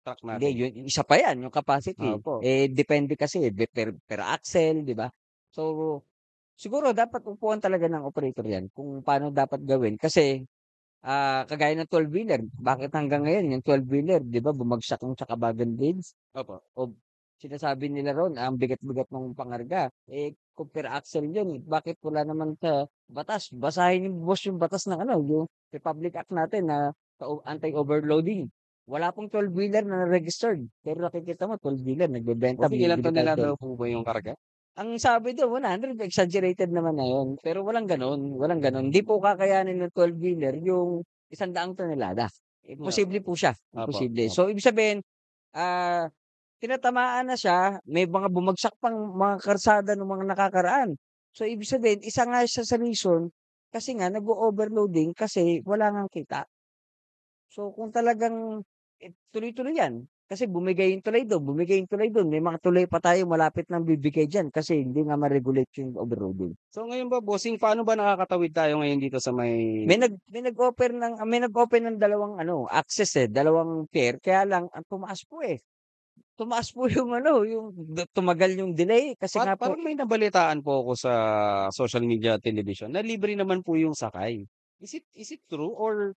truck Hindi, natin? yun isa pa yan, yung capacity. Opo, Depende kasi per axle, 'di ba? So, siguro dapat upuan talaga ng operator yan kung paano dapat gawin kasi, kagaya ng 12-wheeler, bakit hanggang ngayon yung 12-wheeler 'di ba bumagsak yung sa Kabagan Bridge opo. o sinasabi nila ro'n ang bigat-bigat ng pangarga, kung per axle yun, bakit wala naman sa batas? Basahin niyo boss yung batas ng ano, yung Republic Act natin na anti-overloading. Wala pong 12-wheeler na registered, pero nakikita mo 12-wheeler nagbebenta, Bossing ilang bumibili tayo tonelada 12. po ba yung karga? Ang sabi daw 100, exaggerated naman na yun, pero walang gano'n, walang gano'n. Hindi po kakayanin ng 12-wheeler yung 100 tonelada. Opo, Imposible po siya, opo, imposible. opo. So ibig sabihin, ah, tinatamaan na siya, may mga bumagsak pang mga kalsada nung mga nakakaraan. So ibig sabihin, isa nga siya sa reason kasi nga nag-o-overloading kasi wala ngang kita. So kung talagang, tuloy-tuloy yan, Kasi bumigay yung tulay dun, bumigay yung tulay dun, may mga tulay pa tayo malapit ng bibigay diyan kasi hindi nga ma-regulate yung overloading. So ngayon ba bossing, paano ba nakakatawid tayo ngayon dito sa may May nag-open ng dalawang access, dalawang pier kaya lang ang tumaas po, tumaas po yung tumagal yung delay kasi nga po parang may nabalitaan po ako sa social media at television na libre naman po yung sakay. Is it true or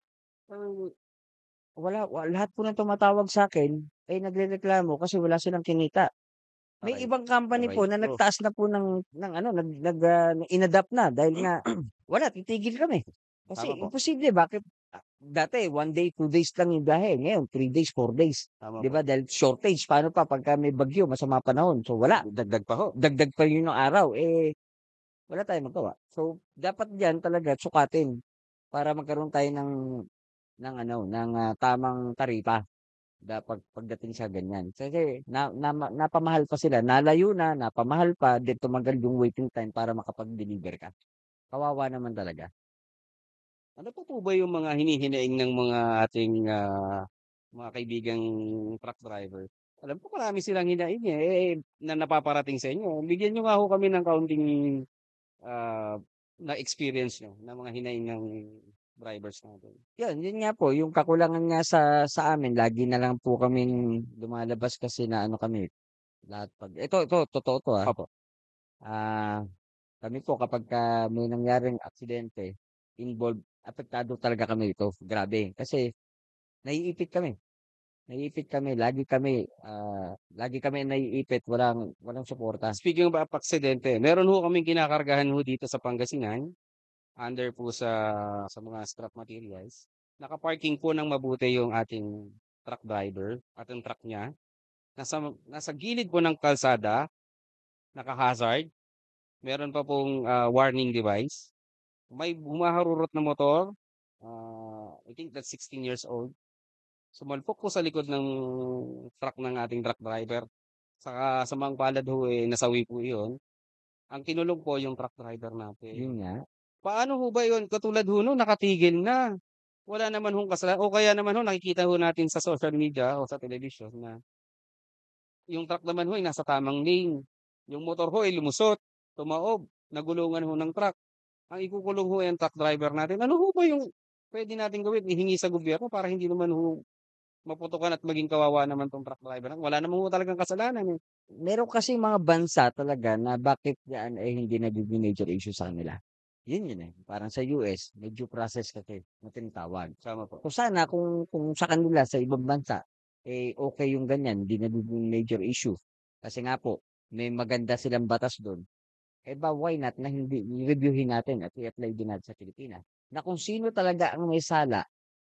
lahat po ng tumatawag sa'kin ay nagrereklamo kasi wala silang kinita. May aray, ibang company aray po na ko. nagtaas na po ng in-adapt na dahil nga wala, titigil kami. Tama Kasi po, imposible bakit dati 1 day, 2 days lang yung biyahe, ngayon 3 days, 4 days. tama 'Di po. ba dahil shortage, paano pa pagka may bagyo, masama panahon, so wala, Dagdag pa ho. dagdag pa yun ng araw, wala tayong magawa. So dapat diyan talaga sukatin para magkaroon tayo ng tamang taripa pagdating sa ganyan. Kasi napamahal pa sila, nalayo na, napamahal pa, then tumagal yung waiting time para makapag-deliver ka. Kawawa naman talaga. Ano pa po ba yung mga hinihinaing ng mga ating, mga kaibigang truck driver? Alam ko marami silang hinaing, na napaparating sa inyo. Bigyan niyo nga ho kami ng kaunting, ah, na experience niyo ng mga hinaing ng drivers natin. Yun nga po, yung kakulangan nga sa amin, lagi na lang po kaming lumalabas kasi na kami, lahat ito totoo 'to, Opo, Ah, kami po kapagka may nangyaring aksidente, apektado talaga kami dito, grabe. Kasi naiipit kami. Naiipit kami, lagi kami naiipit, walang suporta. speaking of aksidente, meron ho kaming kinakargahan ho dito sa Pangasinan, under po sa mga scrap materials. Naka-parking po ng mabuti yung ating truck driver at yung truck niya. Nasa gilid po ng kalsada, naka-hazard, meron pa pong, warning device. May humaharurot na motor, I think that's 16 years old. Sumalpok po sa likod ng truck ng ating truck driver. Saka kasamang palad ho, nasawi po iyon. Ang kinulong po yung truck driver Yun natin. nga, Paano ho ba yun? Katulad ho nun, nakatigil na. Wala naman hong kasalanan o kaya naman ho nakikita ho natin sa social media o sa television na yung truck naman ho ay nasa tamang lane. Yung motor ho ay lumusot, tumaob, nagulungan ho ng truck. Ang ikukulong ho ay ang truck driver natin. Ano ho ba yung puwede nating gawin, ihingi sa gobyerno para hindi naman ho maputukan at maging kawawa naman 'tong truck driver na wala naman ho talagang kasalanan, eh. meron kasing mga bansa talaga na bakit yan ay hindi nagiging major issue sa kanila. Yun, parang sa US, may due process kasi na tinatawag. Tama po. So sana kung sa kanila sa ibang bansa, okey yung ganyan, hindi nagiging major issue. Kasi nga po, may maganda silang batas dun. Why not na hindi reviewhin natin at i-apply din natin sa Pilipinas, na kung sino talaga ang may sala,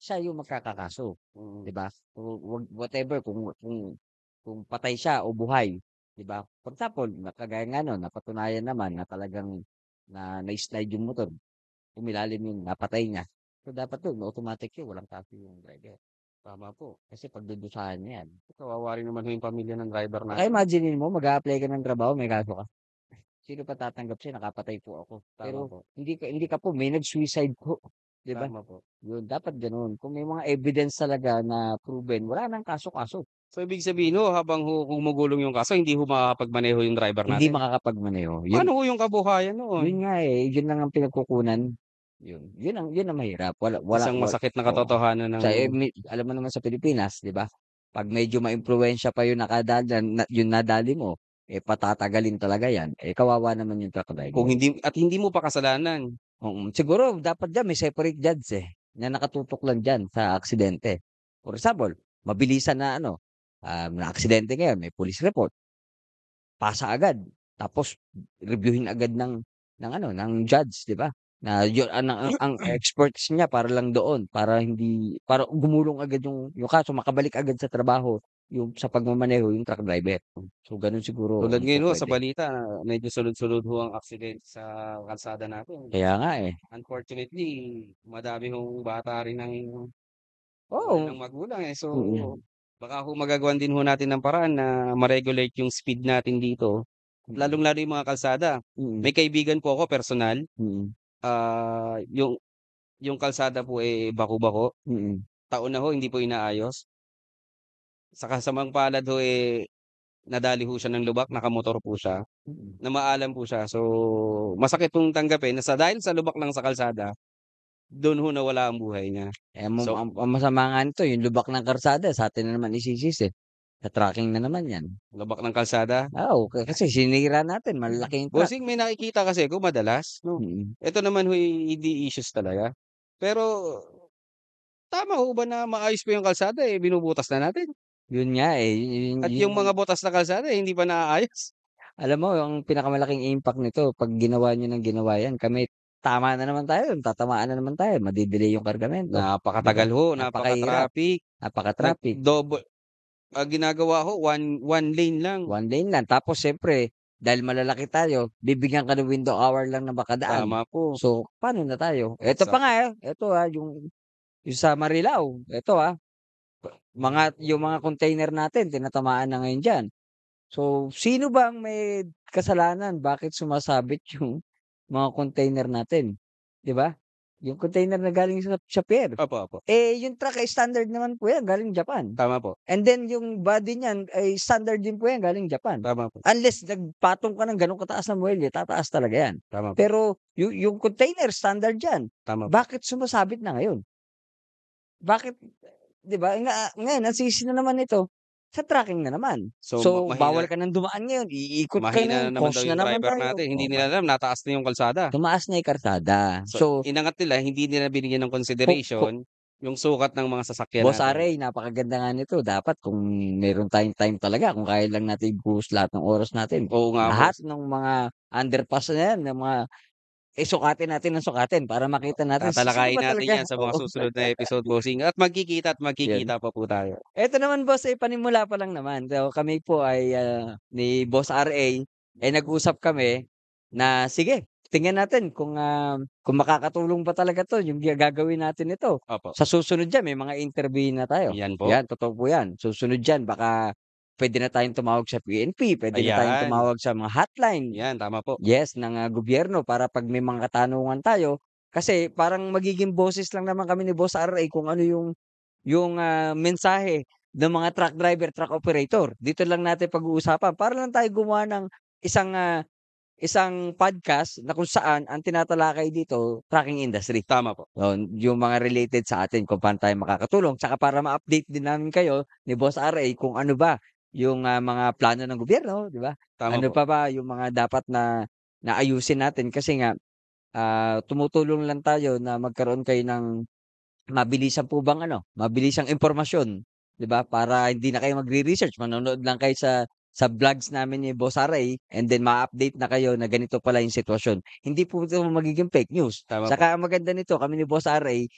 siya yung magkakakaso, 'di Mm. ba? O whatever kung patay siya o buhay, 'di ba? For example, kagaya nga nun, napatunayan naman na talagang na-slide yung motor, umilalim yung napatay niya. So dapat dun automatic yun, walang kaso yung driver. Tama po. Kasi pagdudusahan niya yan. Kawawa rin naman ho yung pamilya ng driver Baka natin. imaginin mo mag-a-apply ka ng trabaho may kaso ka. Sino pa tatanggap sa'yo, nakapatay po ako. Tama Pero po, hindi ka po, may nag-suicide po, 'di ba? tama po. Yun, dapat gano'n. Kung may mga evidence talaga na proven, wala ng kaso-kaso. So, ibig sabihin ho habang ho gumugulong yung kaso hindi ho makakapagmaneho yung driver Hindi natin? makakapagmaneho. Yun Paano ho yung kabuhayan yun noon? nga, yun lang ang pinagkukunan. Yun ang mahirap. Wala wala Isang wala masakit na oo. katotohanan ng Alam mo naman sa Pilipinas, 'di ba? 'Pag medyo maimpluwensiya pa yung yung nadali mo, patatagalin talaga yan. Kawawa naman yung truck kung driver. hindi mo pa kasalanan. Siguro dapat diyan may separate judge, na nakatutok lang diyan sa aksidente. For example, mabilisan na na aksidente ngayon, may police report, pasa agad. Tapos reviewin agad ng judge, 'di ba? Na yun ang experts niya para lang doon, para gumulong agad yung kaso, makabalik agad sa trabaho yung sa pagmamaneho yung truck driver. So gano'n siguro Tulad ang ngayon ho sa pupuwede. balita medyo sunod-sunod ho ang aksidente sa kalsada natin. Kaya nga, Unfortunately, madami hong bata rin ang nawalan Oo, ng magulang, eh. So, mm, baka ho magagawan din ho natin ng paraan na ma-regulate yung speed natin dito, mm, lalong-lalo yung mga kalsada. mm, May kaibigan po ako personal, mm, yung kalsada po, baku-bako, mm. taon na ho hindi po inaayos. Sa kasamang palad ho, nadali ho siya ng lubak, nakamotor po siya, Mm. na maalam po siya. So, masakit pong tanggapin na dahil sa lubak lang sa kalsada, dun ho nawala ang buhay niya. Eh, So, ang masama nga nito yung lubak ng karsada sa'tin na naman isisisi, sa tracking na naman 'yan. lubak ng kalsada. Oo, kasi sinira natin malalaking truck. Bossing, may nakikita kasi ako madalas 'no, Mm. eto naman ho'y hindi issues talaga. Pero tama ho ba na maayos pa yung kalsada, binubutas na natin Yun nga, eh, yun at yun yung mga butas na kalsada, hindi pa naaayos? alam mo ang pinakamalaking impact nito 'pag ginawa niyo ng ginawa 'yan, kami tama na naman tayo, tatamaan na naman tayo, made-delay yung kargamento, 'di ba? Napakatagal ho, Napakahirap, napaka-traffic, napaka-traffic. ang ginagawa ho one lane lang. One lane lang tapos siyempre dahil malalaki tayo, bibigyan ka ng window hour lang na makadaan. Tama po, So, paano na tayo? Eto pa sa nga, eto, yung sa Marilao, eto, yung mga container natin tinatamaan na ngayon diyan. So, sino ba ang may kasalanan bakit sumasabit yung mga container natin, 'di ba? Yung container na galing sa pier. opo, opo, Eh, yung truck ay standard naman po 'yan galing Japan. tama po, And then yung body niyan ay standard din po 'yan galing Japan. tama po, Unless nagpatong ka ng gano'ng kataas na muwelye, tataas talaga 'yan. tama po, Pero yung container standard 'yan. tama po. Bakit sumasabit na ngayon? Bakit 'di ba, ngayon ang sisi na naman nito, sa tracking na naman. So, So, bawal mahina ka ng dumaan ngayon, iikot ka mahina na, na naman daw cost na yung naman driver tayo. natin, hindi Oh, nila alam nataas na yung kalsada. tumaas na yung karsada. So, So, inangat nila, hindi nila binigyan ng ku ku consideration yung sukat ng mga sasakyan Boss natin. RA, napakaganda nga nito. Dapat kung meron tayong time talaga, kung kaya lang natin ibuhos lahat ng oras natin, Oo nga po, lahat ng mga underpass na yan, ng mga sukatin natin ng sukatin para makita natin sino tatalakayin ba natin talaga. 'yan sa mga Oo, susunod na episode, bossing, at yan. magkikita pa po tayo. Eto naman boss, ay panimula pa lang naman. So, kami po ay, ni Boss RA, nag-usap kami na sige, tingnan natin kung makakatulong ba talaga 'to, yung gagawin natin ito. Opo, Sa susunod diyan may mga interview na tayo. 'yan po, 'Yan, totoo po 'yan. Susunod diyan baka puwede na tayong tumawag sa PNP, puwede na tayong ayan, tumawag sa mga hotline, 'yan tama po, yes, ng, gobyerno para 'pag may mga katanungan tayo kasi parang magiging boses lang naman kami ni Boss RA kung ano yung mensahe ng mga truck driver, truck operator. Dito lang natin pag-uusapan para lang tayo gumawa ng isang, isang podcast na kung saan ang tinatalakay dito, trucking industry. tama po, Yun, yung mga related sa atin kung paano tayo makakatulong. Tsaka para ma-update din namin kayo ni Boss RA kung ano ba yung, mga plano ng gobyerno, 'di ba? tama Ano po, pa ba yung mga dapat na ayusin natin kasi nga, tumutulong lang tayo na magkaroon kayo ng mabilisan po bang mabilisang impormasyon, 'di ba? Para hindi na kayo magre-research, manonood lang kayo sa vlogs namin ni Boss Aray and then ma-update na kayo na ganito pala yung sitwasyon. Hindi po ito magiging fake news. tama po, Saka ang maganda nito kami ni Boss Aray,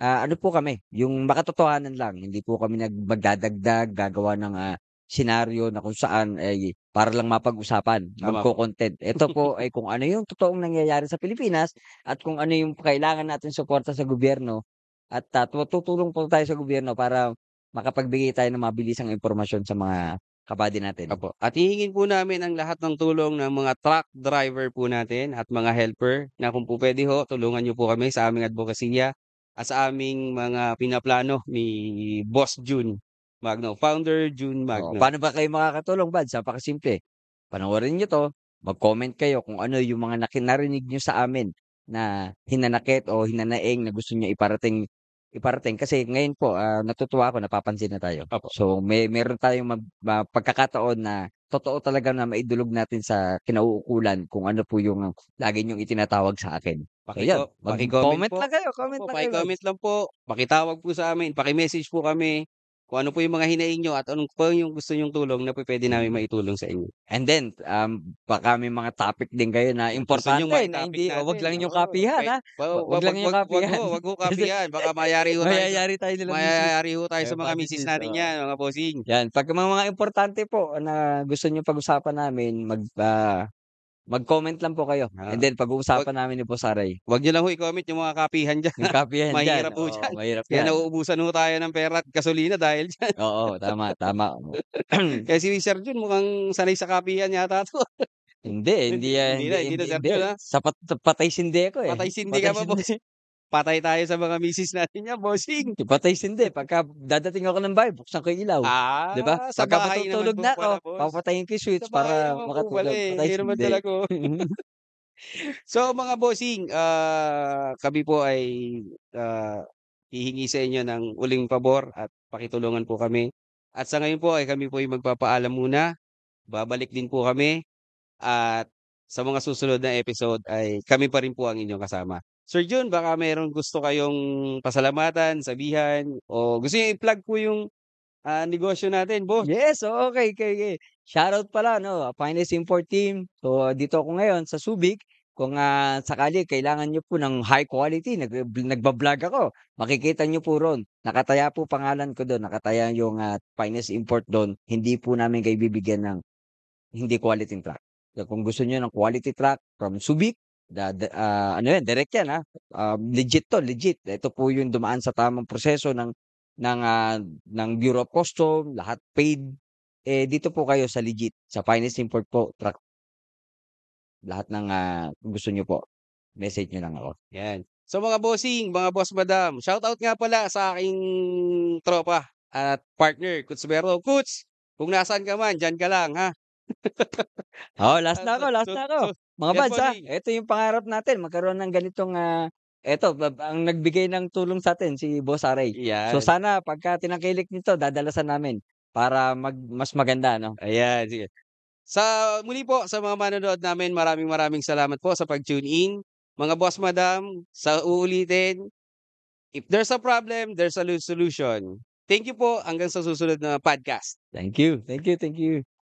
ano po kami, yung makatotohanan lang. Hindi po kami magdadagdag, gagawa ng, senaryo na kung saan ay para lang mapag-usapan, tama po, magko-content. Ito po ay kung ano yung totoong nangyayari sa Pilipinas at kung ano yung kailangan nating suporta sa gobyerno at, tutulong po tayo sa gobyerno para makapagbigay tayo ng mabilisang impormasyon sa mga kabady natin. opo. At hihingin po namin ang lahat ng tulong ng mga truck driver po natin at mga helper na kung po puwede ho, tulungan niyo po kami sa aming adbokasya at sa aming mga pinaplano ni Boss Jun Magno, Founder Jun Oo, Magno. paano ba kayo makakatulong buds? Napakasimple, panoorin niyo 'to, mag-comment kayo kung ano yung mga narinig niyo sa amin na hinanakit o hinanaing na gusto niyo iparating iparating. Kasi ngayon po, natutuwa ako napapansin na tayo. Opo, So, meron tayong pagkakataon na totoo talaga na maidulog natin sa kinauukulan kung ano po yung lagi niyong itinatawag sa akin. So 'yan, paki-comment mag-comment po. lang kayo, comment Opo, lang kayo paki-comment buds. lang po, pakitawag po sa amin, paki-message po kami kung ano po yung mga hinaing niyo at anong po yung gusto niyong tulong na pupuwede namin Mm. maitulong sa inyo. And then, baka may mga topic din kayo na Gusto niyong importante na mai-topic hindi wag natin, lang ninyong oo, kopyahan, wa Wag lang ninyong kopyahan. wag ho Kasi kopyahan baka mayayari ho tayo eh, sa mga misis madisis, natin oo. niyan, mga bossing. 'Yan, pagka mga importante po na gusto niyong pag-usapan namin, mag-comment lang po kayo and Oo, then wag pag-uusapan namin ni Boss Aray. wag niyo lang ho i-comment yung mga kapihan diyan, Yung kopyahan diyan, mahirap ho oo, diyan. mahirap Kaya 'yan. nauubusan ho tayo ng pera at gasolina dahil diyan. Oo, tama, tama. Kaya si Sir Jun mukhang sanay sa kapihan yata 'to. Hindi, Hindi hindi, hindi na hindi, Sir hindi. Jun, Patay sindi ako, eh, patay sindi patay ka pa sindi. boss. patay tayo sa mga misis natin yan, bossing. Patay sindi pagka dadating ako ng bahay buksan ko yung ilaw, 'di ba? Sa Pagka bahay naman matutulog po na pala, ako, boss. papatayin ko yung Sa switch bahay para naman po pala, makatulog, eh, patay hindi naman sindi. talaga So mga bossing, kami po ay, ah, hihingi sa inyo ng uling pabor at pakitulungan po kami. At sa ngayon po ay kami po ay magpapaalam muna. Babalik din po kami at sa mga susunod na episode ay kami pa rin po ang inyong kasama. Sir Jun, baka mayroong gusto kayong pasalamatan, sabihan o gusto niyo i-plug po yung, negosyo natin, boss? Yes, oo, okey, okey, okey. Shoutout pala 'no, Finest Import Team. So, dito ako ngayon sa Subic. Kung, sakali kailangan niyo po ng high quality, nagba-vlog ako, makikita niyo po ro'n. Nakataya po pangalan ko do'n, nakataya yung, Finest Import do'n. Hindi po namin kayo bibigyan ng hindi quality truck. So, kung gusto niyo ng quality truck from Subic, ano 'yan, direct 'yan, legit 'to, legit. Ito po yung dumaan sa tamang proseso ng, ng Bureau of Custom, lahat paid. Eh, dito po kayo sa legit, sa Finest Import po truck, lahat ng, kung gusto niyo po, message niyo lang ako. Yan. So mga bossing, mga boss madam, shoutout nga pala sa aking tropa at partner, Kutsbero. Kuts, kung nasaan ka man, diyan ka lang, ha? Oo, last Ah, na ako, last so na ako. so Mga yan buds, bossing. eto yung pangarap natin magkaroon ng ganitong, eto ang nagbigay ng tulong sa'tin si Boss Aray. So, Yan, sana pagka tinangkilik nito dadalasan namin para mas maganda 'no. ayan, sige. Sa muli po sa mga manonood namin, maraming maraming salamat po sa pag-tune in. Mga boss madam, sa uulitin, if there's a problem, there's a solution. Thank you po, hanggang sa susunod na podcast. Thank you, thank you, thank you.